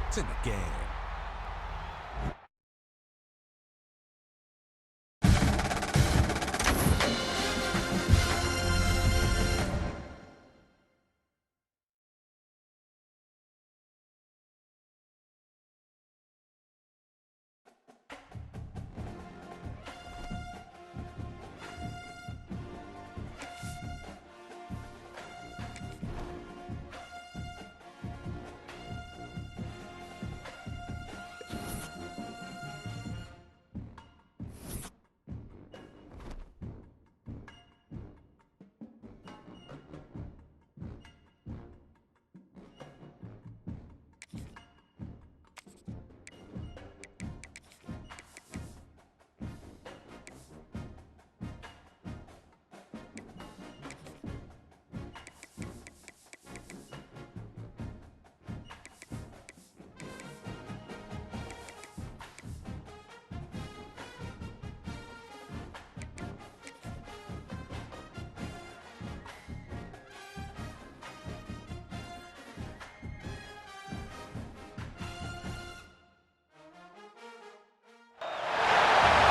It's in the game.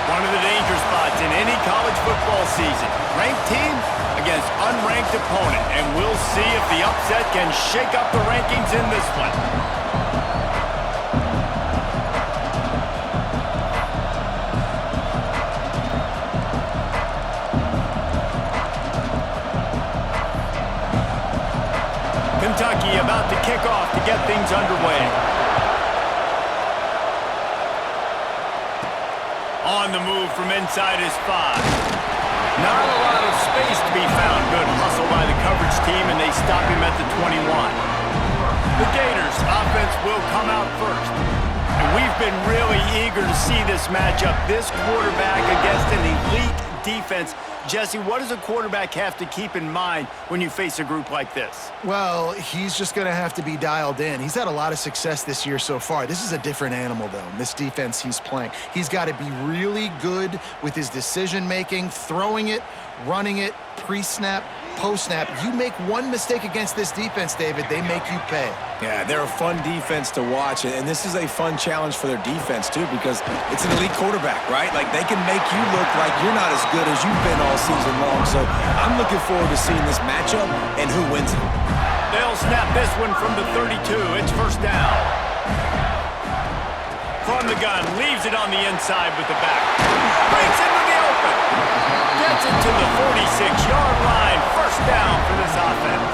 One of the danger spots in any college football season. Ranked team against unranked opponent. And we'll see if the upset can shake up the rankings in this one. Kentucky about to kick off to get things underway. On the move from inside his 5. Not a lot of space to be found. Good hustle by the coverage team, and they stop him at the 21. The Gators' offense will come out first. And we've been really eager to see this matchup. This quarterback against an elite defense. Jesse, what does a quarterback have to keep in mind when you face a group like this? Well, he's just going to have to be dialed in. He's had a lot of success this year so far. This is a different animal, though, this defense he's playing. He's got to be really good with his decision-making, throwing it, running it, pre-snap, post-snap. You make one mistake against this defense, David, they make you pay. Yeah, they're a fun defense to watch, and this is a fun challenge for their defense, too, because it's an elite quarterback, right? Like, they can make you look like you're not as good as you've been all season long, so I'm looking forward to seeing this matchup and who wins it. They'll snap this one from the 32. It's first down. From the gun, leaves it on the inside with the back. Breaks into the open. Gets it to the 46-yard line. First down for this offense.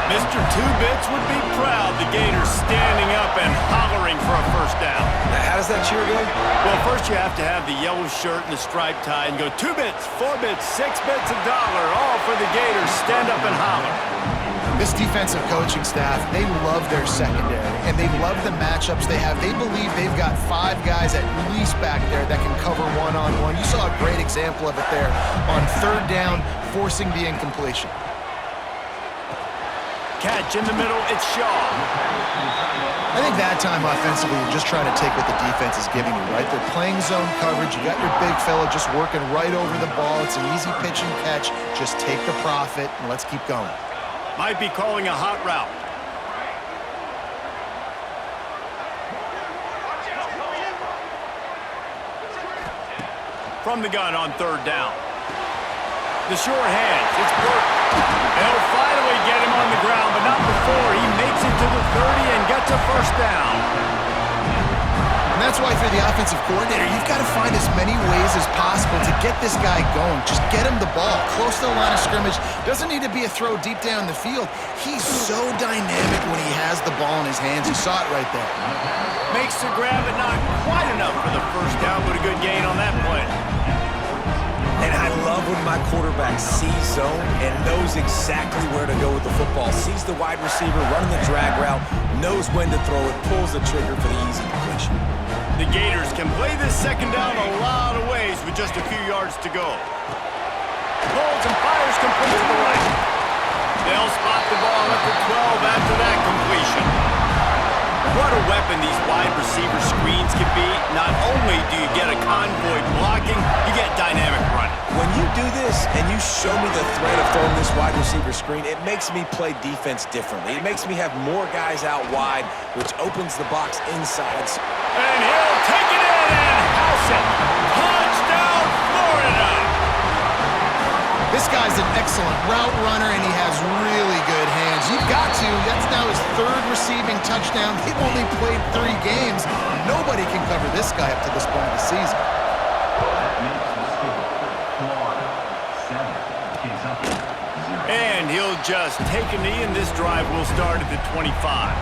Mr. Two-Bits would be proud. The Gators standing up and hollering for a first down. Now, how does that cheer go? Well, first you have to have the yellow shirt and the striped tie and go 2 bits, 4 bits, 6 bits, $1, all for the Gators. Stand up and holler. This defensive coaching staff, they love their secondary, and they love the matchups they have. They believe they've got 5 guys at least back there that can cover one-on-one. You saw a great example of it there on third down, forcing the incompletion. Catch in the middle, it's Shaw. I think that time offensively, you're just trying to take what the defense is giving you, right? They're playing zone coverage. You got your big fella just working right over the ball. It's an easy pitch and catch. Just take the profit, and let's keep going. Might be calling a hot route. From the gun on third down. The short hands, it's Burke. They'll finally get him on the ground, but not before he makes it to the 30 and gets a first down. And that's why for the offensive coordinator, you've got to find as many ways as possible to get this guy going. Just get him the ball close to the line of scrimmage. Doesn't need to be a throw deep down the field. He's so dynamic when he has the ball in his hands. You saw it right there. Makes the grab, but not quite enough for the first down, but a good gain on that play. And I love when my quarterback sees zone and knows exactly where to go with the football. Sees the wide receiver running the drag route, knows when to throw it, pulls the trigger for the easy completion. The Gators can play this second down a lot of ways with just a few yards to go. Pulls and fires complete to the right. They'll spot the ball at the 12 after that completion. what a weapon these wide receiver screens can be. Not only do you get a convoy blocking, you get dynamic running. When you do this and you show me the threat of throwing this wide receiver screen, it makes me play defense differently. It makes me have more guys out wide, which opens the box inside. And he'll take it in and house it. Touchdown, Florida! This guy's an excellent route runner, and he has really good hands. You've got to. That's now his third receiving touchdown. They've only played 3 games. Nobody can cover this guy up to this point of the season. And he'll just take a knee, and this drive will start at the 25.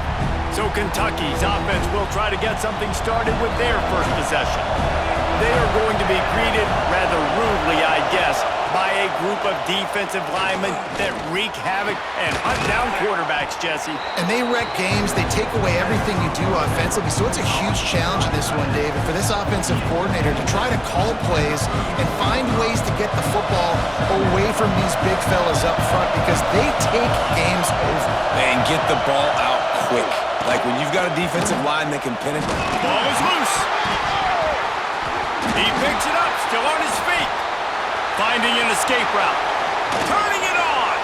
So Kentucky's offense will try to get something started with their first possession. They are going to be greeted rather rudely, I guess, by a group of defensive linemen that wreak havoc and hunt down quarterbacks, Jesse. And they wreck games. They take away everything you do offensively. So it's a huge challenge in this one, David, for this offensive coordinator to try to call plays and find ways to get the football away from these big fellas up front because they take games over. And get the ball out quick. Like when you've got a defensive line that can pin it. Ball is loose. He picks it up, still on his feet. Finding an escape route. Turning it on.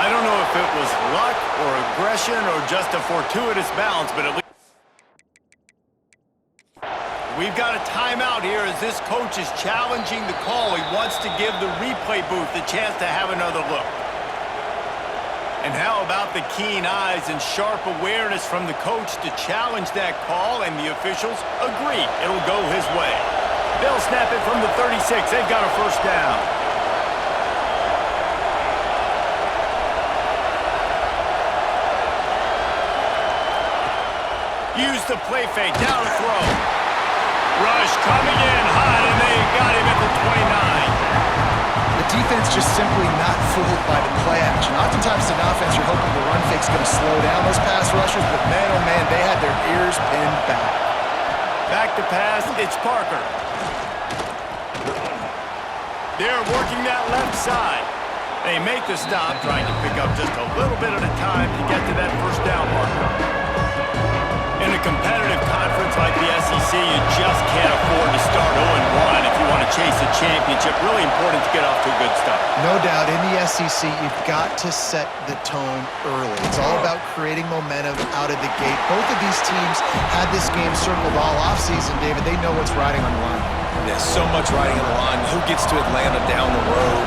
I don't know if it was luck or aggression or just a fortuitous bounce, but at least we've got a timeout here as this coach is challenging the call. He wants to give the replay booth a chance to have another look. And how about the keen eyes and sharp awareness from the coach to challenge that call, and the officials agree it'll go his way. They'll snap it from the 36. They've got a first down. Use the play fake, down to throw. Rush coming in hot, and they got him at the 29. The defense just simply not fooled by the play action. Oftentimes in offense, you're hoping the run fake's going to slow down those pass rushers, but man, oh man, they had their ears pinned back. Back to pass, it's Parker. They're working that left side. They make the stop, trying to pick up just a little bit at a time to get to that first down marker. In a competitive conference like the SEC, you just can't afford to start 0-1 if you want to chase a championship. Really important to get off to a good start. No doubt, in the SEC, you've got to set the tone early. It's all about creating momentum out of the gate. Both of these teams had this game circled all offseason, David. They know what's riding on the line. There's so much riding on the line. Who gets to Atlanta down the road?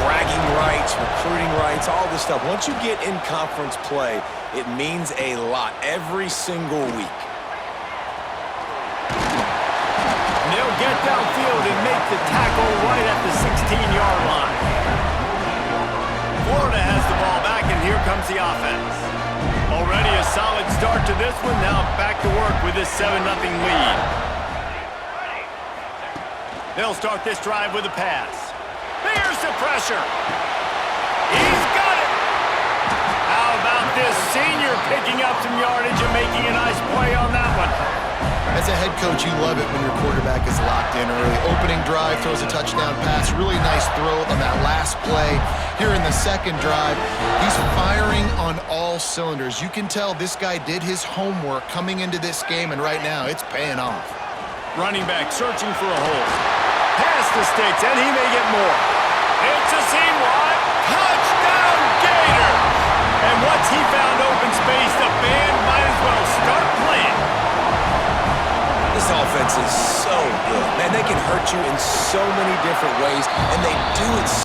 Bragging rights, recruiting rights, all this stuff. Once you get in conference play, it means a lot every single week. And they'll get downfield and make the tackle right at the 16-yard line. Florida has the ball back, and here comes the offense. Already a solid start to this one. Now back to work with this 7-0 lead. They'll start this drive with a pass. There's the pressure. He's got it. How about this senior picking up some yardage and making a nice play on that one? As a head coach, you love it when your quarterback is locked in early. Opening drive, throws a touchdown pass. Really nice throw on that last play. Here in the second drive, he's firing on all cylinders. You can tell this guy did his homework coming into this game, and right now it's paying off. Running back searching for a hole. Pass the sticks, and he may get more. It's a seam wide. Touchdown, Gator! And once he found open space, the band might as well start playing. This offense is so good. Man, they can hurt you in so many different ways, and they do it so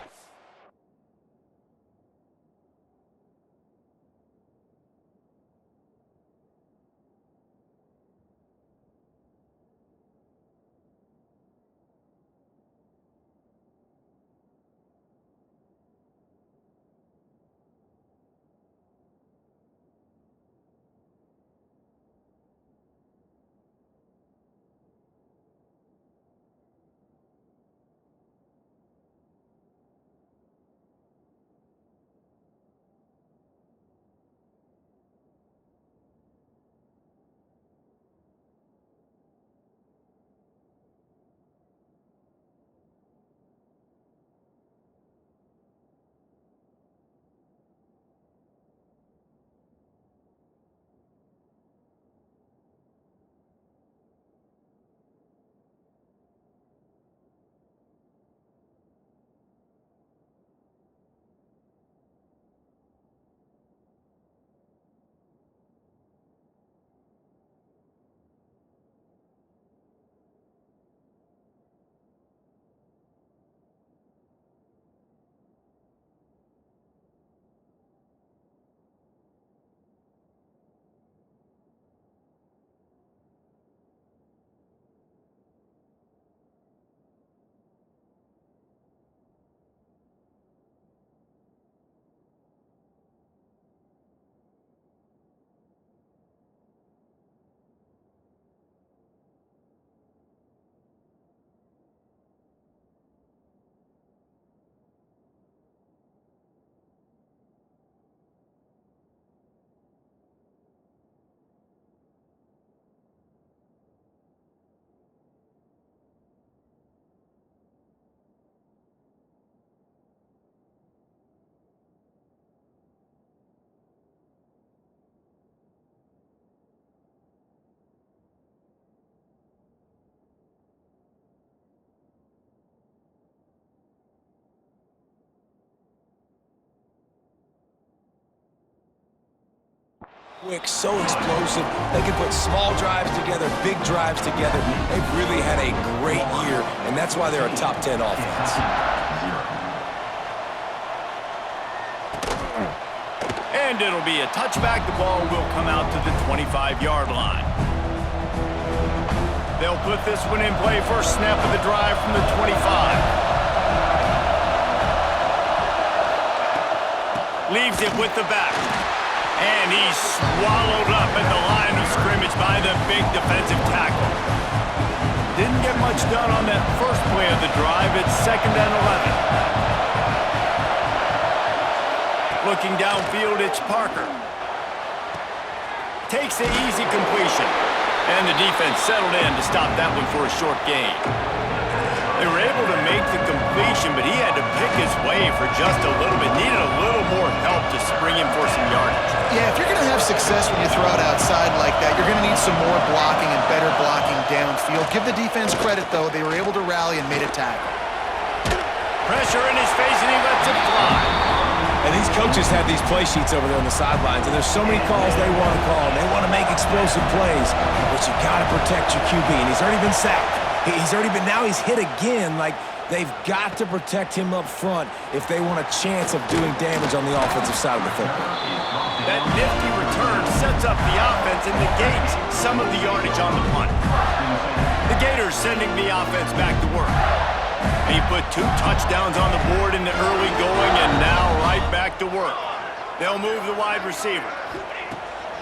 quick, so explosive. They can put small drives together, big drives together. They've really had a great year, and that's why they're a top 10 offense. And it'll be a touchback. The ball will come out to the 25-yard line. They'll put this one in play. First snap of the drive from the 25. Leaves it with the back. And he's swallowed up at the line of scrimmage by the big defensive tackle. Didn't get much done on that first play of the drive. It's 2nd and 11. Looking downfield, it's Parker. Takes the easy completion. And the defense settled in to stop that one for a short gain. They were able to make the completion, but he had to pick his way for just a little bit. Needed a little more help to spring him for some yardage. Yeah, if you're going to have success when you throw it outside like that, you're going to need some more blocking and better blocking downfield. Give the defense credit, though. They were able to rally and made a tackle. Pressure in his face, and he lets it fly. And these coaches have these play sheets over there on the sidelines, and there's so many calls they want to call. They want to make explosive plays, but you got to protect your QB, and he's already been sacked. Now he's hit again. Like, they've got to protect him up front if they want a chance of doing damage on the offensive side of the football. That nifty return sets up the offense and negates some of the yardage on the punt. The Gators sending the offense back to work. He put 2 touchdowns on the board in the early going and now right back to work. They'll move the wide receiver.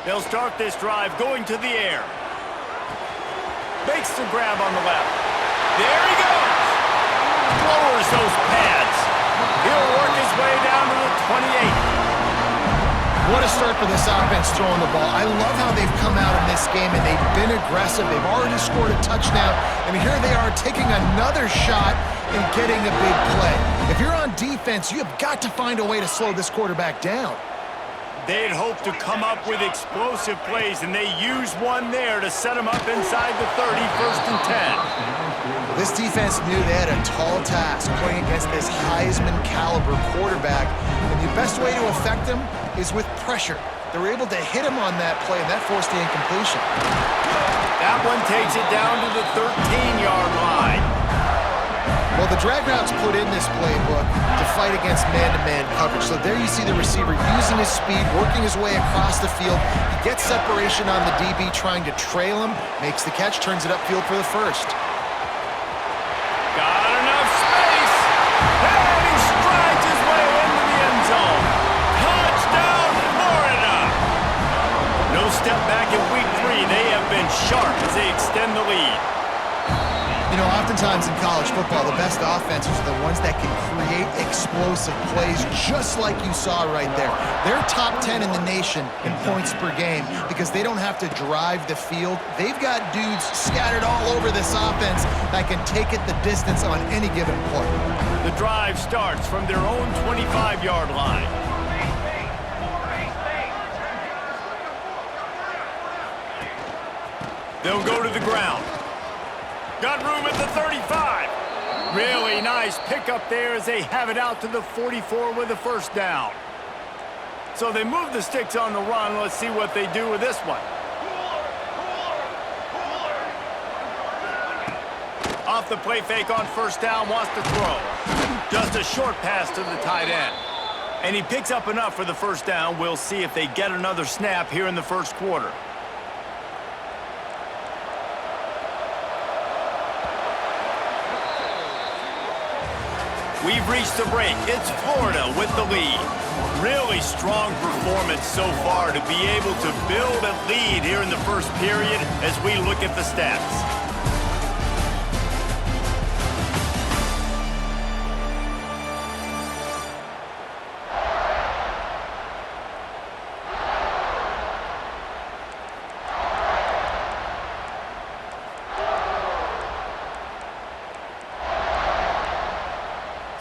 They'll start this drive going to the air. Makes the grab on the left. There he goes. Lowers those pads. He'll work his way down to the 28. What a start for this offense throwing the ball. I love how they've come out in this game, and they've been aggressive. They've already scored a touchdown, and here they are taking another shot and getting a big play. If you're on defense, you have got to find a way to slow this quarterback down. They'd hoped to come up with explosive plays, and they used one there to set them up inside the 30, 1st and 10. This defense knew they had a tall task playing against this Heisman caliber quarterback, and the best way to affect him is with pressure. They were able to hit him on that play, and that forced the incompletion. That one takes it down to the 13-yard line. Well, the drag route's put in this playbook to fight against man-to-man coverage. So there you see the receiver using his speed, working his way across the field. He gets separation on the DB, trying to trail him, makes the catch, turns it upfield for the first. Got enough space. And he strides his way into the end zone. Touchdown, Florida. No step back in week 3. They have been sharp as they extend the lead. You know, oftentimes in college football, the best offenses are the ones that can create explosive plays, just like you saw right there. They're top 10 in the nation in points per game because they don't have to drive the field. They've got dudes scattered all over this offense that can take it the distance on any given play. The drive starts from their own 25-yard line. They'll go to the ground. Got room at the 35. Really nice pickup there as they have it out to the 44 with a first down. So they move the sticks on the run. Let's see what they do with this one. Off the play fake on first down, wants to throw. Just a short pass to the tight end. And he picks up enough for the first down. We'll see if they get another snap here in the first quarter. We've reached the break. It's Florida with the lead. Really strong performance so far to be able to build a lead here in the first period as we look at the stats.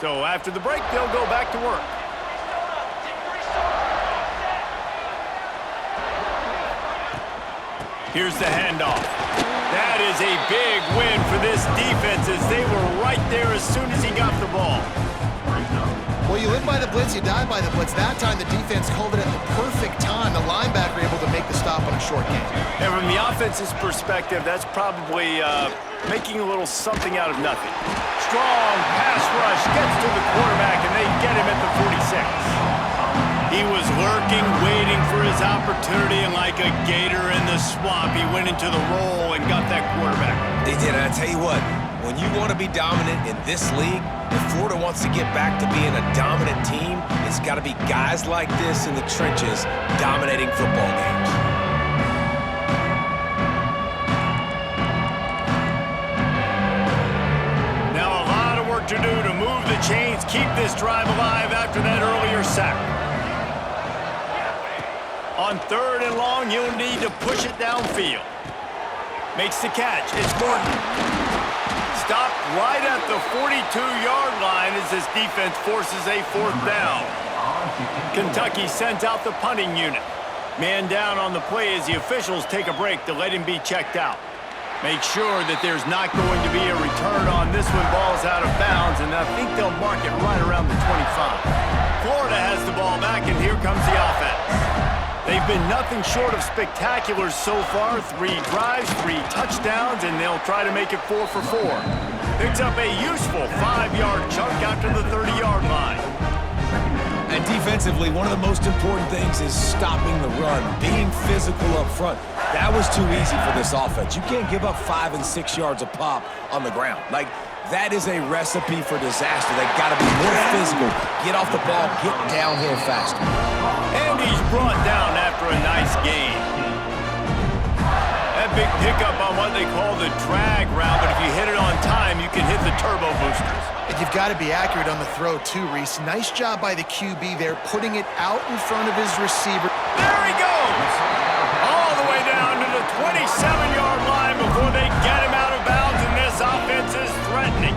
So after the break, they'll go back to work. Here's the handoff. That is a big win for this defense as they were right there as soon as he got the ball. Well, you live by the blitz, you die by the blitz. That time the defense called it at the perfect time. The linebacker able to make make the stop on a short game. And from the offense's perspective, that's probably making a little something out of nothing. Strong pass rush gets to the quarterback, and they get him at the 46. He was lurking, waiting for his opportunity, and like a gator in the swamp, he went into the roll and got that quarterback. They did, and I tell you what, when you want to be dominant in this league, if Florida wants to get back to being a dominant team, it's got to be guys like this in the trenches dominating football games. Now a lot of work to do to move the chains, keep this drive alive after that earlier sack. On 3rd and long, you'll need to push it downfield. Makes the catch. It's Morton. Stopped right at the 42-yard line as this defense forces a 4th down. Kentucky sent out the punting unit. Man down on the play as the officials take a break to let him be checked out. Make sure that there's not going to be a return on this when ball's out of bounds, and I think they'll mark it right around the 25. Florida has the ball back, and here comes the offense. They've been nothing short of spectacular so far. 3 drives, 3 touchdowns, and they'll try to make it 4 for 4. Picks up a useful 5-yard chunk after the 30-yard line. And defensively, one of the most important things is stopping the run, being physical up front. That was too easy for this offense. You can't give up 5 and 6 yards a pop on the ground. Like, that is a recipe for disaster. They've got to be more physical, get off the ball, get downhill faster. And he's brought down after a nice gain. That big pickup on what they call the drag route, but if you hit it on time, you can hit the turbo boosters. And you've got to be accurate on the throw, too, Reese. Nice job by the QB there, putting it out in front of his receiver. There he goes! All the way down to the 27-yard line before they get him out of bounds, and this offense is threatening.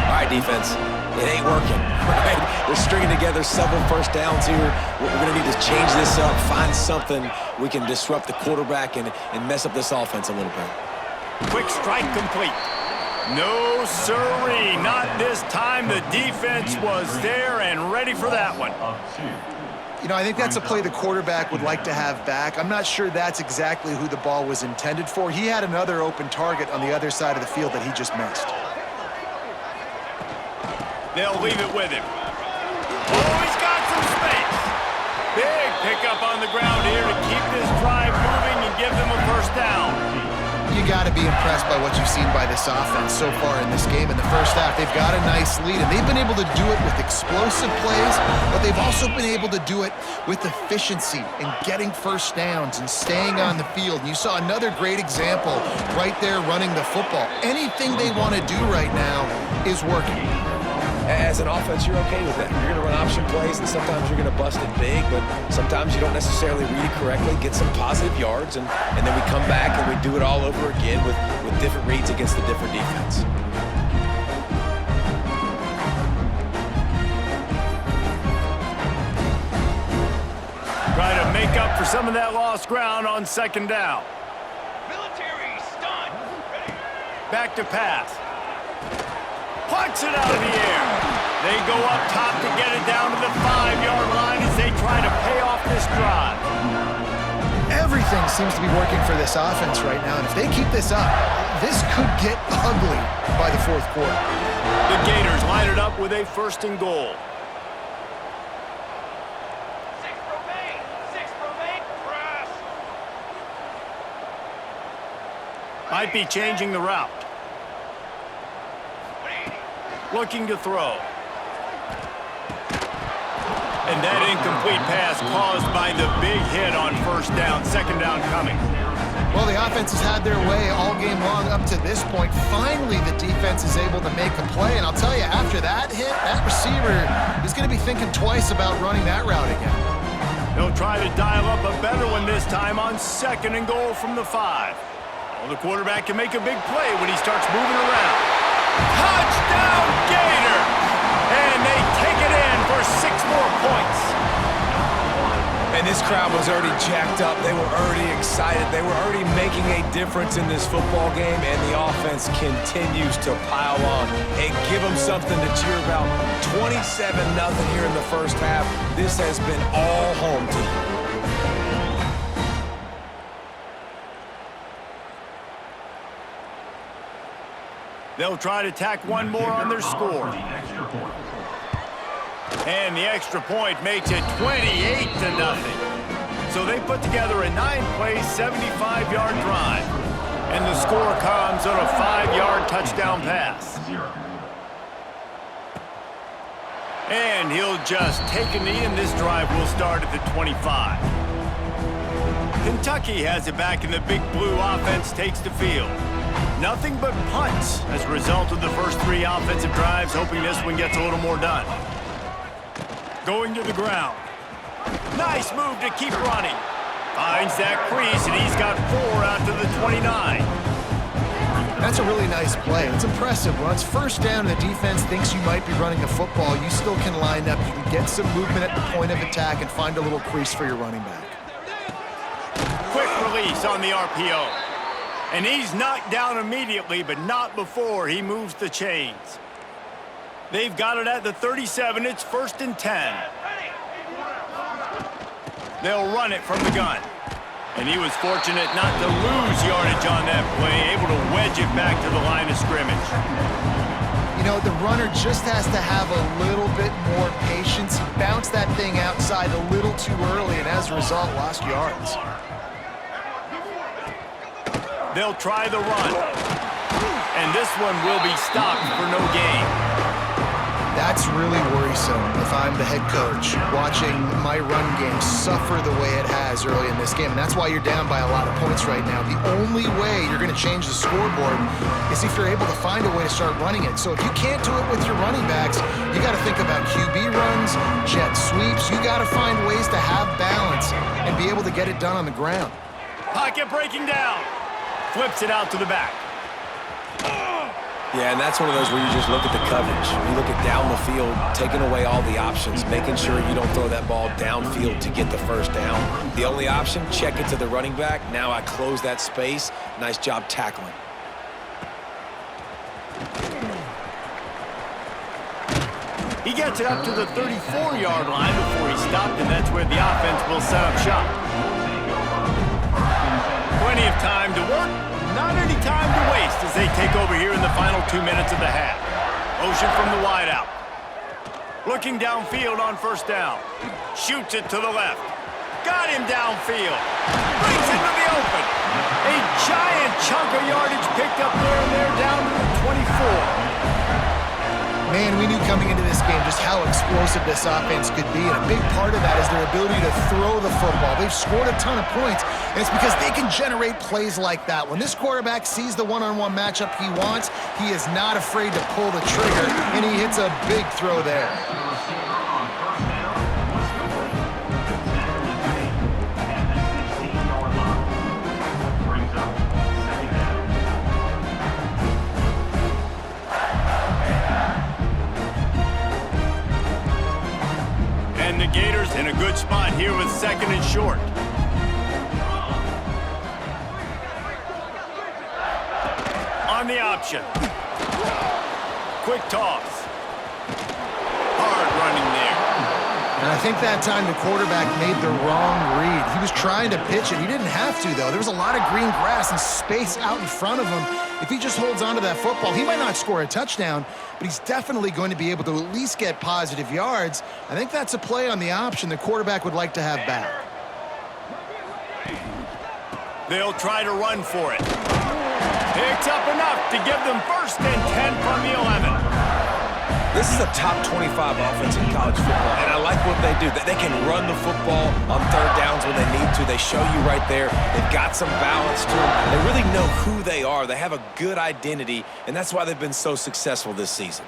All right, defense. It ain't working, right? They're stringing together several first downs here. We're going to need to change this up, find something we can disrupt the quarterback and mess up this offense a little bit. Quick strike complete. No, sirree, not this time. The defense was there and ready for that one. You know, I think that's a play the quarterback would like to have back. I'm not sure that's exactly who the ball was intended for. He had another open target on the other side of the field that he just missed. They'll leave it with him. Oh, he's got some space. Big pickup on the ground here to keep this drive moving and give them a first down. You got to be impressed by what you've seen by this offense so far in this game. In the first half, they've got a nice lead, and they've been able to do it with explosive plays, but they've also been able to do it with efficiency and getting first downs and staying on the field. And you saw another great example right there running the football. Anything they want to do right now is working. As an offense, you're okay with that. You're going to run option plays, and sometimes you're going to bust it big, but sometimes you don't necessarily read it correctly, get some positive yards, and then we come back and we do it all over again with different reads against the different defense. Try to make up for some of that lost ground on 2nd down. Military stun. Back to pass. Punts it out of the air. They go up top to get it down to the 5-yard line as they try to pay off this drive. Everything seems to be working for this offense right now, and if they keep this up, this could get ugly by the 4th quarter. The Gators line it up with a 1st and goal. 6 remain, press. Might be changing the route. Looking to throw. And that incomplete pass caused by the big hit on 1st down, 2nd down coming. Well, the offense has had their way all game long up to this point. Finally, the defense is able to make a play. And I'll tell you, after that hit, that receiver is going to be thinking twice about running that route again. They'll try to dial up a better one this time on 2nd and goal from the 5. Well, the quarterback can make a big play when he starts moving around. Touchdown, Gator! And they take it in for 6 more points. And this crowd was already jacked up. They were already excited. They were already making a difference in this football game, and the offense continues to pile on and give them something to cheer about. 27-0 here in the first half. This has been all home team. They'll try to tack one more on their score. And the extra point makes it 28-0. So they put together a 9-play, 75-yard drive. And the score comes on a 5-yard touchdown pass. And he'll just take a knee, and this drive will start at the 25. Kentucky has it back, and the Big Blue offense takes the field. Nothing but punts as a result of the first 3 offensive drives, hoping this one gets a little more done. Going to the ground. Nice move to keep running. Finds that crease, and he's got 4 out to the 29. That's a really nice play. It's impressive. When it's first down and the defense thinks you might be running a football, you still can line up. You can get some movement at the point of attack and find a little crease for your running back. Quick release on the RPO. And he's knocked down immediately, but not before he moves the chains. They've got it at the 37. It's 1st and 10. They'll run it from the gun. And he was fortunate not to lose yardage on that play, able to wedge it back to the line of scrimmage. You know, the runner just has to have a little bit more patience. He bounced that thing outside a little too early, and as a result, lost yards. They'll try the run. And this one will be stopped for no gain. That's really worrisome if I'm the head coach, watching my run game suffer the way it has early in this game. And that's why you're down by a lot of points right now. The only way you're going to change the scoreboard is if you're able to find a way to start running it. So if you can't do it with your running backs, you got to think about QB runs, jet sweeps. You got to find ways to have balance and be able to get it done on the ground. Pocket breaking down. Flips it out to the back. Yeah, and that's one of those where you just look at the coverage. You look at down the field, taking away all the options, making sure you don't throw that ball downfield to get the first down. The only option, check it to the running back. Now I close that space. Nice job tackling. He gets it up to the 34-yard line before he stopped, and that's where the offense will set up shop. Plenty of time to work. Not any time to waste as they take over here in the final 2 minutes of the half. Motion from the wideout. Looking downfield on 1st down. Shoots it to the left. Got him downfield. Brings into the open. A giant chunk of yardage picked up there and they're down to the 24. Man, we knew coming into this game just how explosive this offense could be, and a big part of that is their ability to throw the football. They've scored a ton of points, and it's because they can generate plays like that. When this quarterback sees the one-on-one matchup he wants, he is not afraid to pull the trigger, and he hits a big throw there. And the Gators in a good spot here with 2nd and short. On the option. Quick toss. Hard running there. And I think that time the quarterback made the wrong read. He was trying to pitch it. He didn't have to, though. There was a lot of green grass and space out in front of him. If he just holds on to that football, he might not score a touchdown, but he's definitely going to be able to at least get positive yards. I think that's a play on the option the quarterback would like to have back. They'll try to run for it. Picks up enough to give them 1st and 10 from the 11. This is a top 25 offense in college football, and I like what they do. They can run the football on 3rd downs when they need to. They show you right there. They've got some balance to them. They really know who they are. They have a good identity, and that's why they've been so successful this season.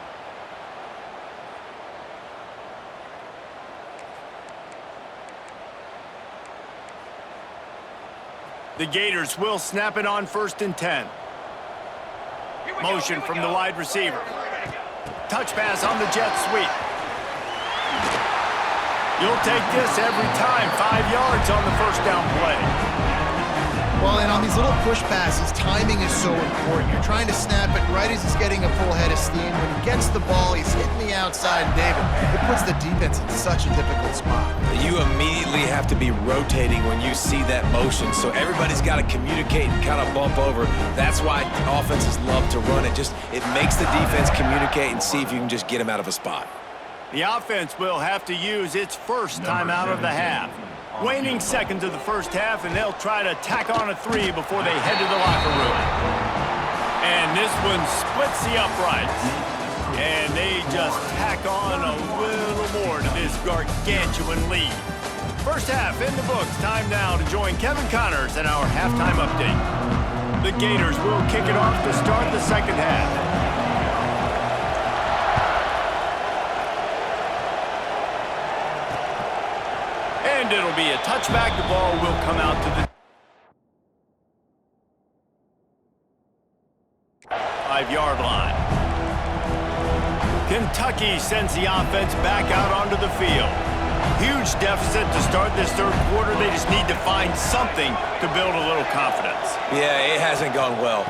The Gators will snap it on 1st and 10. Motion from the wide receiver. Touch pass on the jet sweep. You'll take this every time. 5 yards on the 1st down play. Well, and on these little push passes, timing is so important. You're trying to snap it right as he's getting a full head of steam. When he gets the ball, he's hitting the outside, and David, it puts the defense in such a difficult spot. You immediately have to be rotating when you see that motion, so everybody's got to communicate and kind of bump over. That's why offenses love to run it. It makes the defense communicate and see if you can just get him out of a spot. The offense will have to use its first timeout of the half. Waning seconds of the first half, and they'll try to tack on a three before they head to the locker room. And this one splits the uprights. And they just tack on a little more to this gargantuan lead. First half in the books. Time now to join Kevin Connors at our halftime update. The Gators will kick it off to start the second half. And it'll be a touchback. The ball will come out to the 5-yard line. Kentucky sends the offense back out onto the field. Huge deficit to start this third quarter. They just need to find something to build a little confidence. Yeah, it hasn't gone well.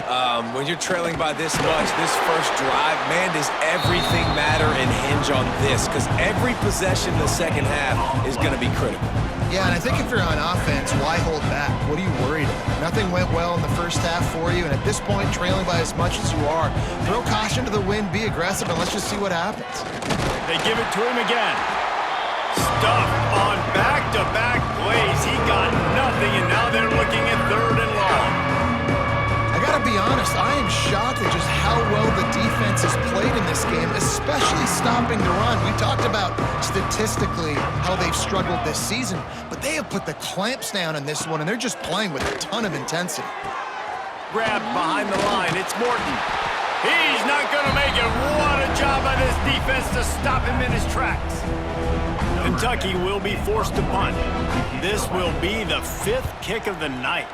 When you're trailing by this much, this first drive, man, does everything matter and hinge on this? Because every possession in the second half is going to be critical. Yeah, and I think if you're on offense, why hold back? What are you worried about? Nothing went well in the first half for you, and at this point, trailing by as much as you are, throw caution to the wind, be aggressive, and let's just see what happens. They give it to him again. Stuffed on back-to-back plays. He got nothing, and now they're looking at third and long. I gotta be honest, I am shocked at just how well the defense has played in this game, especially stopping the run. We talked about statistically how they've struggled this season, but they have put the clamps down in this one, and they're just playing with a ton of intensity. Grabbed behind the line. It's Morton. He's not going to make it. What a job by this defense to stop him in his tracks. Kentucky will be forced to punt. This will be the 5th kick of the night.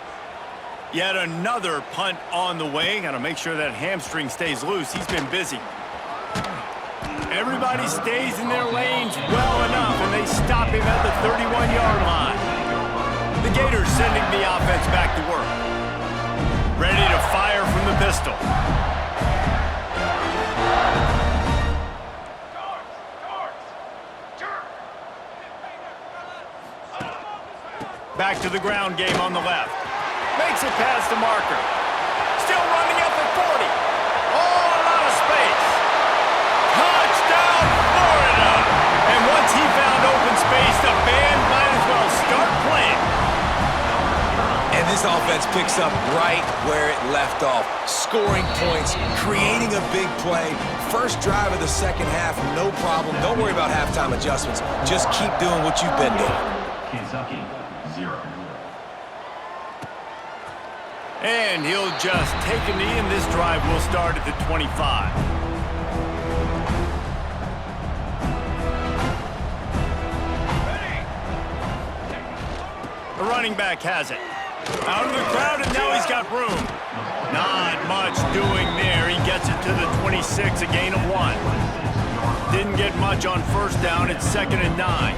Yet another punt on the way. Got to make sure that hamstring stays loose. He's been busy. Everybody stays in their lanes well enough, and they stop him at the 31-yard line. The Gators sending the offense back to work. Ready to fire from the pistol. Back to the ground game on the left. Makes it past the marker. Still running up at 40. Oh, a lot of space. Touchdown, Florida! And once he found open space, the band might as well start playing. And this offense picks up right where it left off. Scoring points, creating a big play. First drive of the second half, no problem. Don't worry about halftime adjustments. Just keep doing what you've been doing. Kentucky, 0. And he'll just take a knee, and this drive will start at the 25. The running back has it. Out of the crowd, and now he's got room. Not much doing there. He gets it to the 26, a gain of 1. Didn't get much on first down. It's 2nd and 9.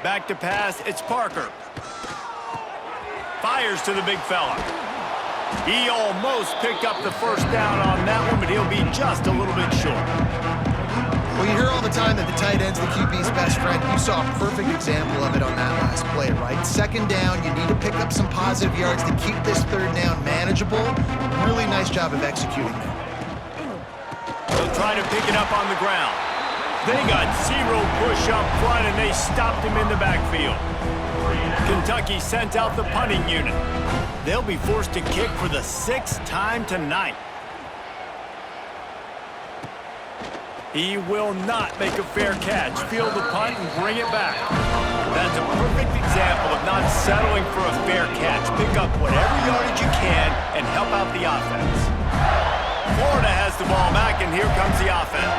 Back to pass, it's Parker. Fires to the big fella. He almost picked up the first down on that one, but he'll be just a little bit short. Well, you hear all the time that the tight end's the QB's best friend. You saw a perfect example of it on that last play, right? Second down, you need to pick up some positive yards to keep this third down manageable. Really nice job of executing that. They'll try to pick it up on the ground. They got 0 push up front, and they stopped him in the backfield. Kentucky sent out the punting unit. They'll be forced to kick for the 6th time tonight. He will not make a fair catch. Field the punt and bring it back. That's a perfect example of not settling for a fair catch. Pick up whatever yardage you can and help out the offense. Florida has the ball back, and here comes the offense.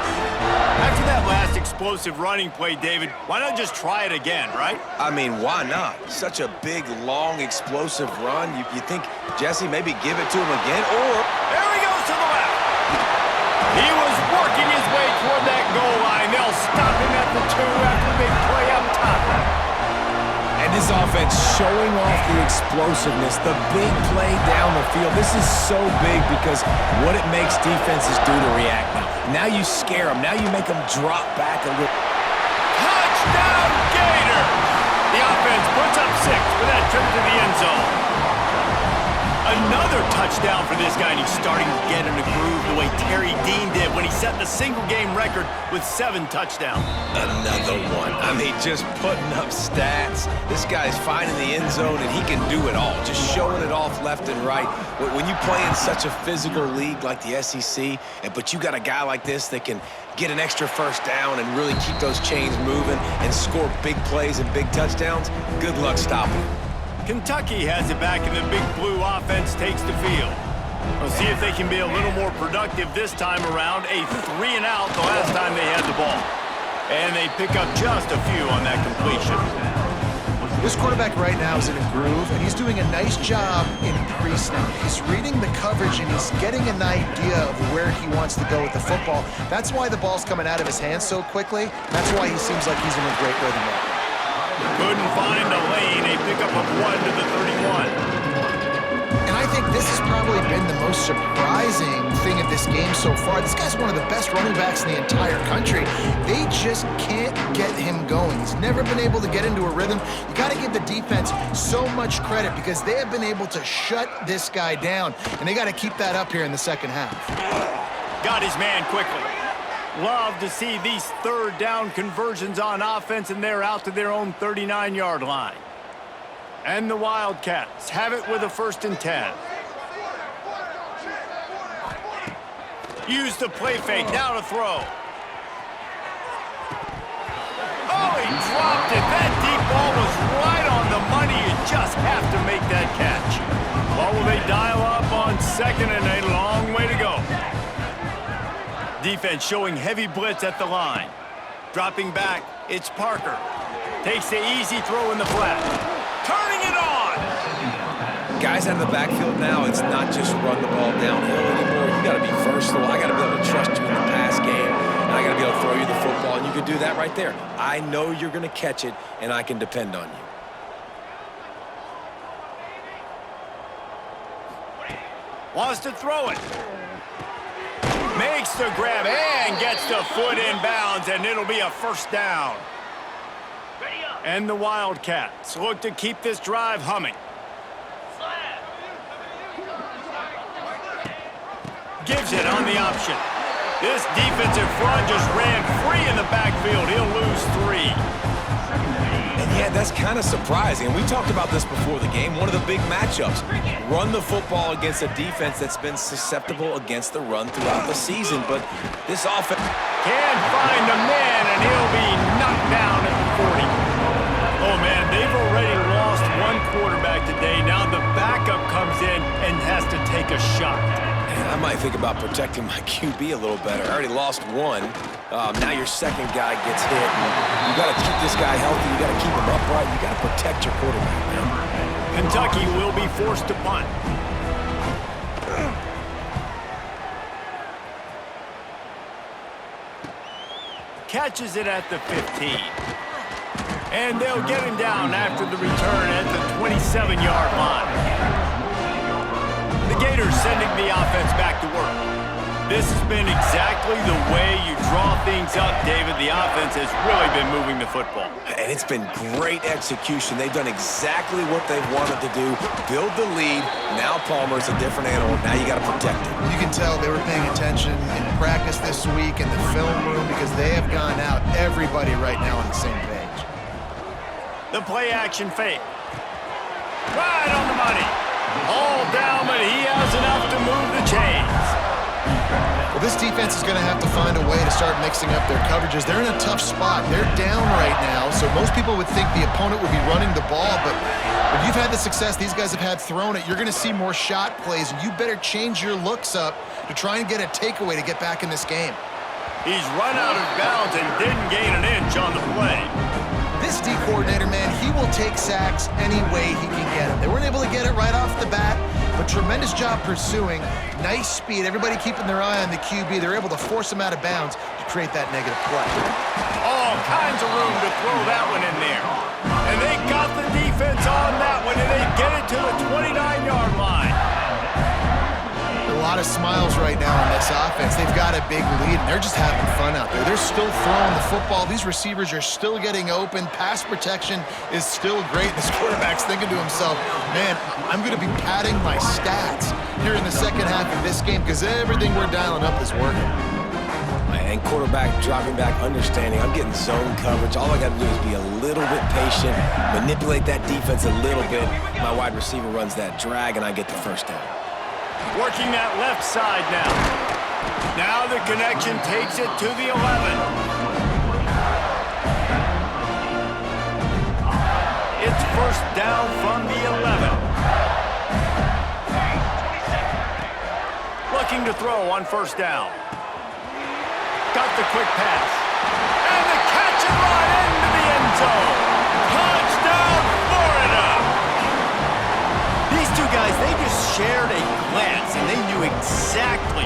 After that last explosive running play, David, why not just try it again, right? I mean, why not? Such a big, long, explosive run. You think, Jesse, maybe give it to him again, or... There he goes to the left. He was working his way toward that goal line. They'll stop him at the 2 after the big play up top. showing off the explosiveness, the big play down the field. This is so big because what it makes defenses do to react now. Now you scare them. Now you make them drop back a little. Touchdown, Gators! The offense puts up 6 for that trip to the end zone. Another touchdown for this guy, and he's starting to get in a groove the way Terry Dean did when he set the single-game record with 7 touchdowns. Another one. I mean, just putting up stats. This guy's finding the end zone, and he can do it all, just showing it off left and right. When you play in such a physical league like the SEC, but you got a guy like this that can get an extra first down and really keep those chains moving and score big plays and big touchdowns, good luck stopping him. Kentucky has it back, and the Big Blue offense takes the field. We'll see if they can be a little more productive this time around. A 3-and-out the last time they had the ball. And they pick up just a few on that completion. This quarterback right now is in a groove, and he's doing a nice job in pre-snap. He's reading the coverage, and he's getting an idea of where he wants to go with the football. That's why the ball's coming out of his hands so quickly. That's why he seems like he's in a great rhythm right now. Couldn't find a lane. A pickup of 1 to the 31. And I think this has probably been the most surprising thing of this game so far. This guy's one of the best running backs in the entire country. They just can't get him going. He's never been able to get into a rhythm. You got to give the defense so much credit because they have been able to shut this guy down, and they got to keep that up here in the second half. Got his man quickly. Love to see these third-down conversions on offense, and they're out to their own 39-yard line. And the Wildcats have it with a 1st and 10. Use the play fake, now to throw. Oh, he dropped it. That deep ball was right on the money. You just have to make that catch. Well, will they dial up on 2nd and a long way to go? Defense showing heavy blitz at the line. Dropping back, it's Parker. Takes the easy throw in the flat. Turning it on! Guys out of the backfield now, it's not just run the ball downhill anymore. You got to be versatile. I got to be able to trust you in the pass game, and I got to be able to throw you the football, and you can do that right there. I know you're going to catch it, and I can depend on you. Wants to throw it. Makes the grab and gets the foot in bounds, and it'll be a 1st down. And the Wildcats look to keep this drive humming. Gives it on the option. This defensive front just ran free in the backfield. He'll lose 3. And yeah, that's kind of surprising. And we talked about this before the game. One of the big matchups. Run the football against a defense that's been susceptible against the run throughout the season. But this offense can find a man, and he'll be knocked down at the 40. Oh, man, they've already lost 1 quarterback today. Now the backup comes in and has to take a shot. Man, I might think about protecting my QB a little better. I already lost 1. Now your second guy gets hit. You got to keep this guy healthy. You got to keep him upright. You got to protect your quarterback, man. Kentucky will be forced to punt. Catches it at the 15. And they'll get him down after the return at the 27-yard line. The Gators sending the offense back to work. This has been exactly the way you draw things up, David. The offense has really been moving the football. And it's been great execution. They've done exactly what they've wanted to do. Build the lead. Now Palmer's a different animal. Now you got to protect it. You can tell they were paying attention in practice this week in the film room because they have gone out, everybody right now on the same page. The play action fake. Right on the money. All down, but he has enough to move the chains. Well, this defense is going to have to find a way to start mixing up their coverages. They're in a tough spot. They're down right now, so most people would think the opponent would be running the ball, but if you've had the success these guys have had throwing it, you're going to see more shot plays, and you better change your looks up to try and get a takeaway to get back in this game. He's run out of bounds and didn't gain an inch on the play. This this D coordinator, man, he will take sacks any way he can get them. They weren't able to get it right off the bat, but tremendous job pursuing. Nice speed. Everybody keeping their eye on the QB. They're able to force him out of bounds to create that negative play. All kinds of room to throw that one in there. And they got the defense on that one, and they get it to the 29-yard line. A lot of smiles right now on this offense. They've got a big lead, and they're just having fun out there. They're still throwing the football. These receivers are still getting open. Pass protection is still great. This quarterback's thinking to himself, man, I'm going to be padding my stats here in the second half of this game because everything we're dialing up is working. And quarterback dropping back, understanding I'm getting zone coverage. All I got to do is be a little bit patient, manipulate that defense a little bit. My wide receiver runs that drag, and I get the first down. Working that left side now. Now the connection takes it to the 11. It's first down from the 11. Looking to throw on first down. Got the quick pass. And the catch and run into the end zone. Touchdown, Florida! These two guys, they just shared a glance, and they knew exactly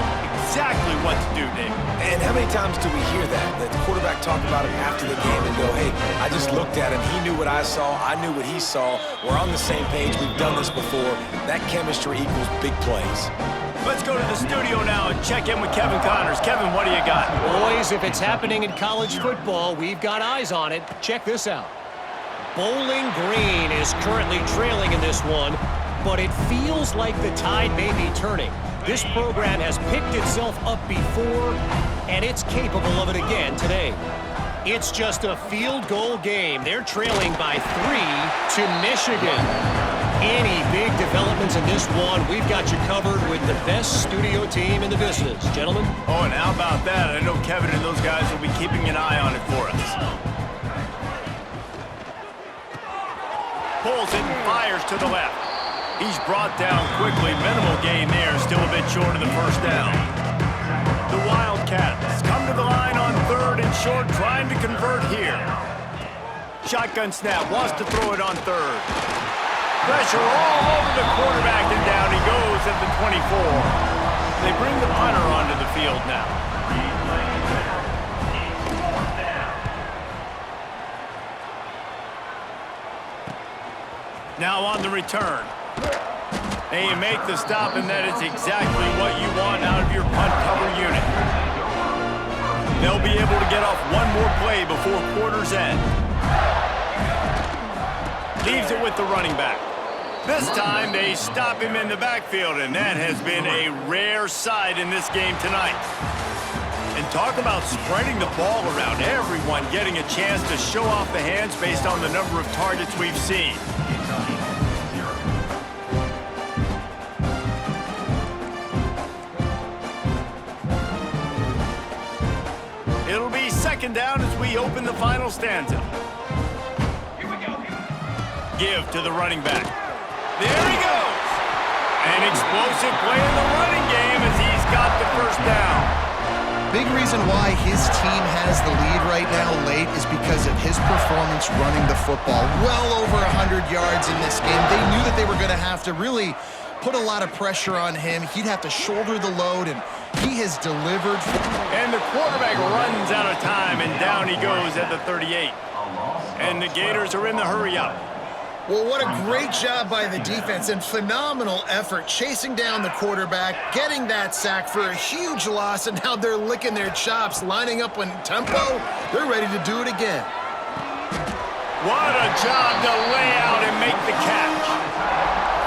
what to do, Dave. And how many times do we hear that? That the quarterback talk about him after the game and go, hey, I just looked at him. He knew what I saw. I knew what he saw. We're on the same page. We've done this before. That chemistry equals big plays. Let's go to the studio now and check in with Kevin Connors. Kevin, what do you got? Boys, if it's happening in college football, we've got eyes on it. Check this out. Bowling Green is currently trailing in this one, but it feels like the tide may be turning. This program has picked itself up before, and it's capable of it again today. It's just a field goal game. They're trailing by 3 to Michigan. Any big developments in this one, we've got you covered with the best studio team in the business. Gentlemen? Oh, and how about that? I know Kevin and those guys will be keeping an eye on it for us. Pulls it and fires to the left. He's brought down quickly. Minimal gain there. Still a bit short of the first down. The Wildcats come to the line on third and short, trying to convert here. Shotgun snap. Wants to throw it on third. Pressure all over the quarterback, and down he goes at the 24. They bring the punter onto the field now. Now on the return. And you make the stop, and that is exactly what you want out of your punt cover unit. They'll be able to get off one more play before quarter's end. Leaves it with the running back. This time, they stop him in the backfield, and that has been a rare sight in this game tonight. And talk about spreading the ball around, everyone getting a chance to show off the hands based on the number of targets we've seen. It'll be second down as we open the final stanza. Here we go. Give to the running back. There he goes. An explosive play in the running game as he's got the first down. Big reason why his team has the lead right now late is because of his performance running the football. Well over 100 yards in this game. They knew that they were going to have to really put a lot of pressure on him. He'd have to shoulder the load, and he has delivered. And the quarterback runs out of time, and down he goes at the 38. And the Gators are in the hurry-up. Well, what a great job by the defense and phenomenal effort chasing down the quarterback, getting that sack for a huge loss, and now they're licking their chops, lining up in tempo. They're ready to do it again. What a job to lay out and make the catch.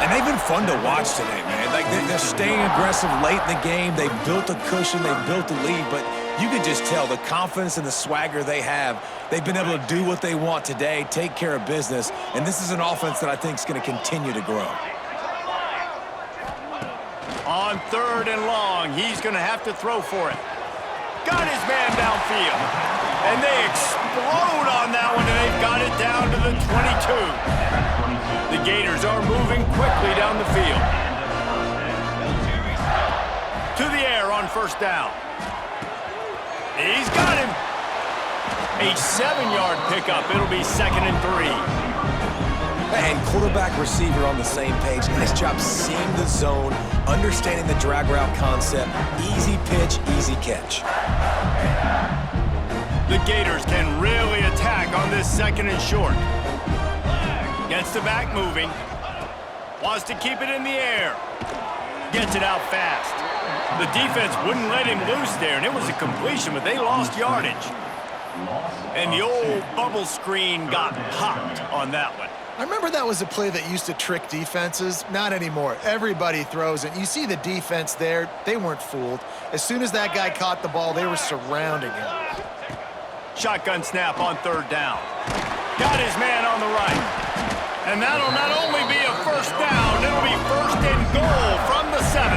And they've been fun to watch today, man. Like, they're staying aggressive late in the game. They've built a cushion. They've built a lead. But you can just tell the confidence and the swagger they have. They've been able to do what they want today, take care of business. And this is an offense that I think is going to continue to grow. On third and long, he's going to have to throw for it. Got his man downfield. And they explode on that one, and they've got it down to the 22. The Gators are moving quickly down the field. To the air on first down. He's got him. A 7-yard pickup. It'll be 2nd and 3. And quarterback receiver on the same page. Nice job seeing the zone, understanding the drag route concept. Easy pitch, easy catch. The Gators can really attack on this 2nd and short. Gets the back moving. Wants to keep it in the air. Gets it out fast. The defense wouldn't let him loose there, and it was a completion, but they lost yardage. And the old bubble screen got popped on that one. I remember that was a play that used to trick defenses. Not anymore. Everybody throws it. You see the defense there. They weren't fooled. As soon as that guy caught the ball, they were surrounding him. Shotgun snap on 3rd down. Got his man on the right. And that'll not only be a 1st down, it'll be 1st and goal from the 7.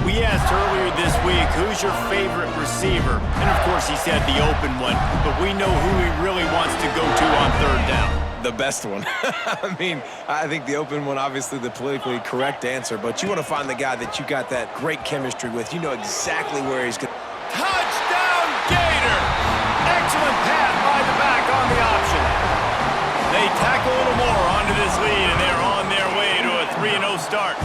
We asked earlier this week, who's your favorite receiver? And of course he said the open one, but we know who he really wants to go to on 3rd down. The best one. I mean, I think the open one, obviously the politically correct answer, but you want to find the guy that you got that great chemistry with. You know exactly where he's going. Touchdown, Gator! Excellent pass by the back on the option. They tack a little more onto this lead, and they're on their way to a 3-0 start.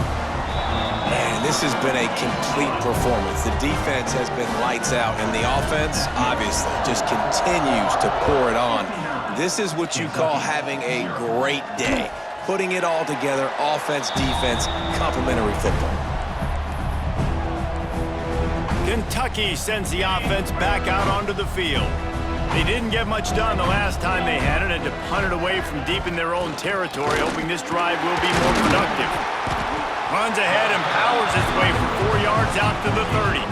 Man, this has been a complete performance. The defense has been lights out, and the offense, obviously, just continues to pour it on. This is what you call having a great day. Putting it all together, offense, defense, complementary football. Kentucky sends the offense back out onto the field. They didn't get much done the last time they had it, and to punt it away from deep in their own territory, hoping this drive will be more productive. Runs ahead and powers his way for 4 yards out to the 30.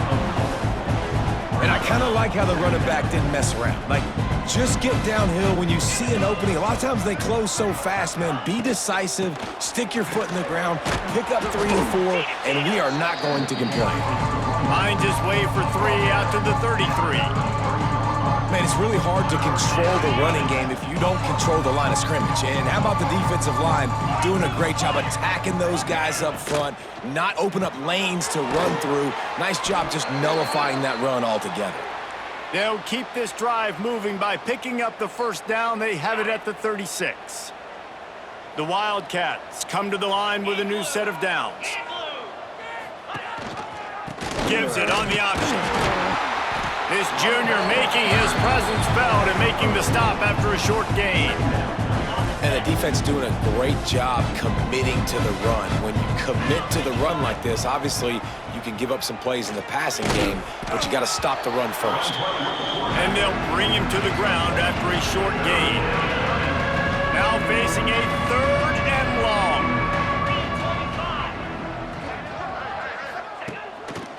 And I kind of like how the running back didn't mess around. Like, just get downhill when you see an opening. A lot of times they close so fast, man. Be decisive, stick your foot in the ground, pick up 3 and 4, and we are not going to complain. Finds his way for 3 out to the 33. Man, it's really hard to control the running game if you don't control the line of scrimmage. And how about the defensive line doing a great job attacking those guys up front, not open up lanes to run through. Nice job just nullifying that run altogether. They'll keep this drive moving by picking up the 1st down. They have it at the 36. The Wildcats come to the line with a new set of downs. Gives it on the option. This junior making his presence felt and making the stop after a short gain. And the defense doing a great job committing to the run. When you commit to the run like this, obviously you can give up some plays in the passing game, but you got to stop the run first. And they'll bring him to the ground after a short gain. Now facing a 3rd and long.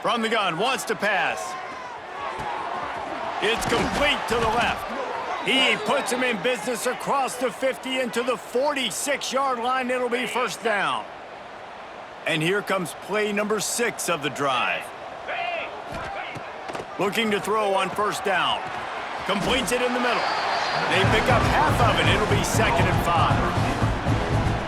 From the gun, wants to pass. It's complete to the left. He puts him in business across the 50 into the 46-yard line. It'll be 1st down. And here comes play number 6 of the drive. Looking to throw on 1st down. Completes it in the middle. They pick up half of it. It'll be 2nd and 5.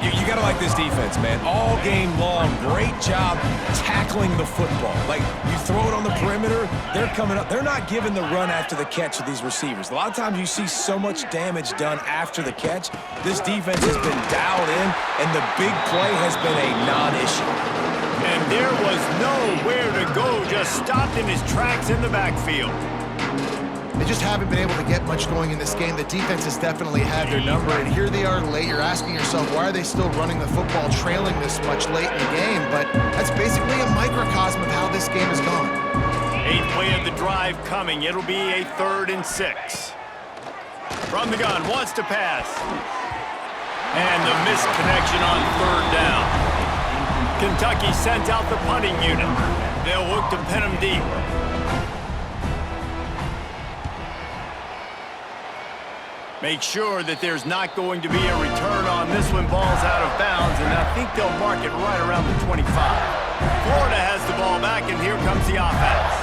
You got to like this defense, man. All game long, great job tackling the football. Like, you throw it on the perimeter, they're coming up. They're not giving the run after the catch to these receivers. A lot of times you see so much damage done after the catch. This defense has been dialed in, and the big play has been a non-issue. And there was nowhere to go, just stopped in his tracks in the backfield. They just haven't been able to get much going in this game. The defense has definitely had their number, and here they are late. You're asking yourself, why are they still running the football, trailing this much late in the game? But that's basically a microcosm of how this game has gone. 8th play of the drive coming. It'll be a 3rd and 6. From the gun, wants to pass. And the misconnection on 3rd down. Kentucky sent out the punting unit. They'll look to pin him deep. Make sure that there's not going to be a return on this one. Ball's out of bounds, and I think they'll mark it right around the 25. Florida has the ball back, and here comes the offense.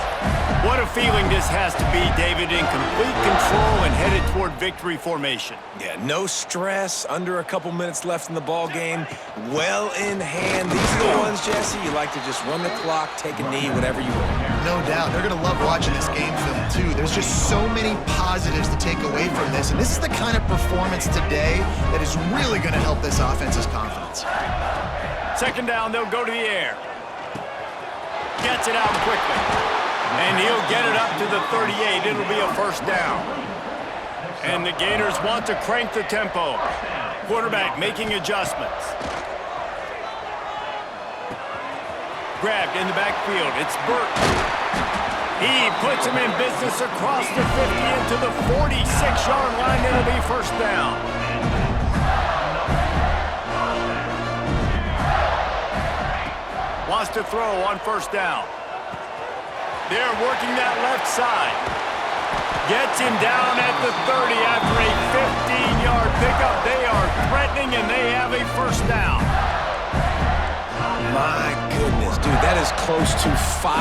What a feeling this has to be, David, in complete control and headed toward victory formation. Yeah, no stress, under a couple minutes left in the ball game, well in hand. These are the ones, Jesse, you like to just run the clock, take a knee, whatever you want. no doubt. They're going to love watching this game film, too. There's just so many positives to take away from this, and this is the kind of performance today that is really going to help this offense's confidence. Second down, they'll go to the air. Gets it out quickly. And he'll get it up to the 38. It'll be a first down. And the Gators want to crank the tempo. Quarterback making adjustments. Grabbed in the backfield. It's Burke. He puts him in business across the 50 into the 46-yard line. It'll be first down. Wants to throw on first down. They're working that left side. Gets him down at the 30 after a 15-yard pickup. They are threatening, and they have a first down. My goodness, dude, that is close to 500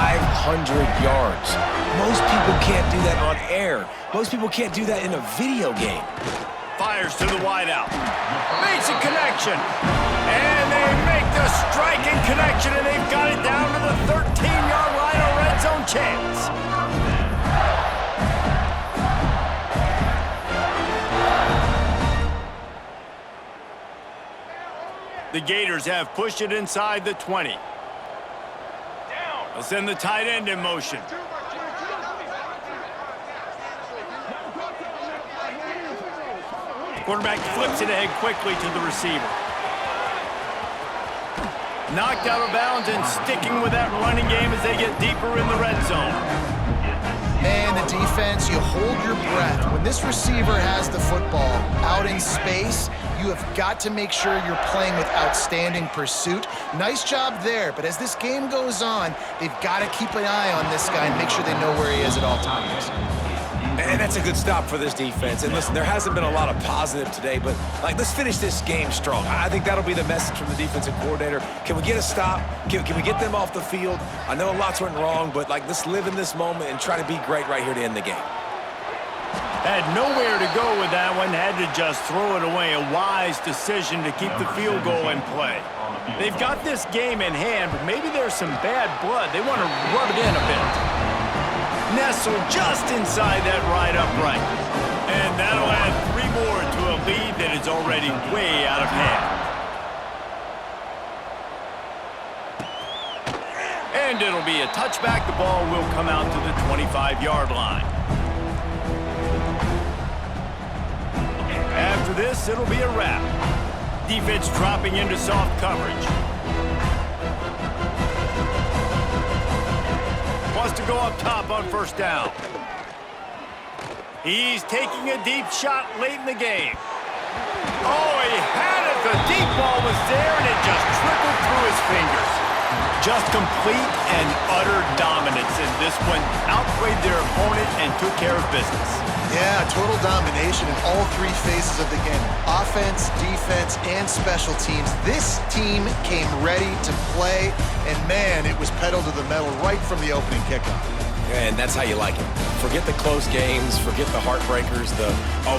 yards. Most people can't do that on air. Most people can't do that in a video game. Fires to the wideout. Makes a connection. And they make the striking connection, and they've got it down to the 13-yard line, a red zone chance. The Gators have pushed it inside the 20. They'll send the tight end in motion. Quarterback flips it ahead quickly to the receiver. Knocked out of bounds and sticking with that running game as they get deeper in the red zone. Man, the defense, you hold your breath. When this receiver has the football out in space, you have got to make sure you're playing with outstanding pursuit. Nice job there, but as this game goes on, they've got to keep an eye on this guy and make sure they know where he is at all times. And that's a good stop for this defense. And listen, there hasn't been a lot of positive today, but let's finish this game strong. I think that'll be the message from the defensive coordinator. Can we get a stop? Can we get them off the field? I know lots went wrong, but let's live in this moment and try to be great right here to end the game. Had nowhere to go with that one. Had to just throw it away. A wise decision to keep the field goal in play. They've got this game in hand, but maybe there's some bad blood. They want to rub it in a bit. Nestled just inside that right upright. And that'll add 3 more to a lead that is already way out of hand. And it'll be a touchback. The ball will come out to the 25-yard line. After this, it'll be a wrap. Defense dropping into soft coverage. Wants to go up top on first down. He's taking a deep shot late in the game. Oh, he had it. The deep ball was there, and it just trickled through his fingers. Just complete and utter dominance in this one. Outplayed their opponent and took care of business. Yeah, total domination in all 3 phases of the game. Offense, defense, and special teams. This team came ready to play, and man, it was pedal to the metal right from the opening kickoff. And that's how you like it. Forget the close games, forget the heartbreakers,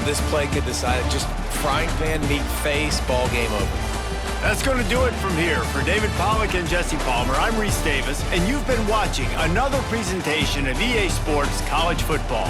this play could decide it. Just frying pan, meat face, ball game over. That's going to do it from here. For David Pollack and Jesse Palmer, I'm Reese Davis, and you've been watching another presentation of EA Sports College Football.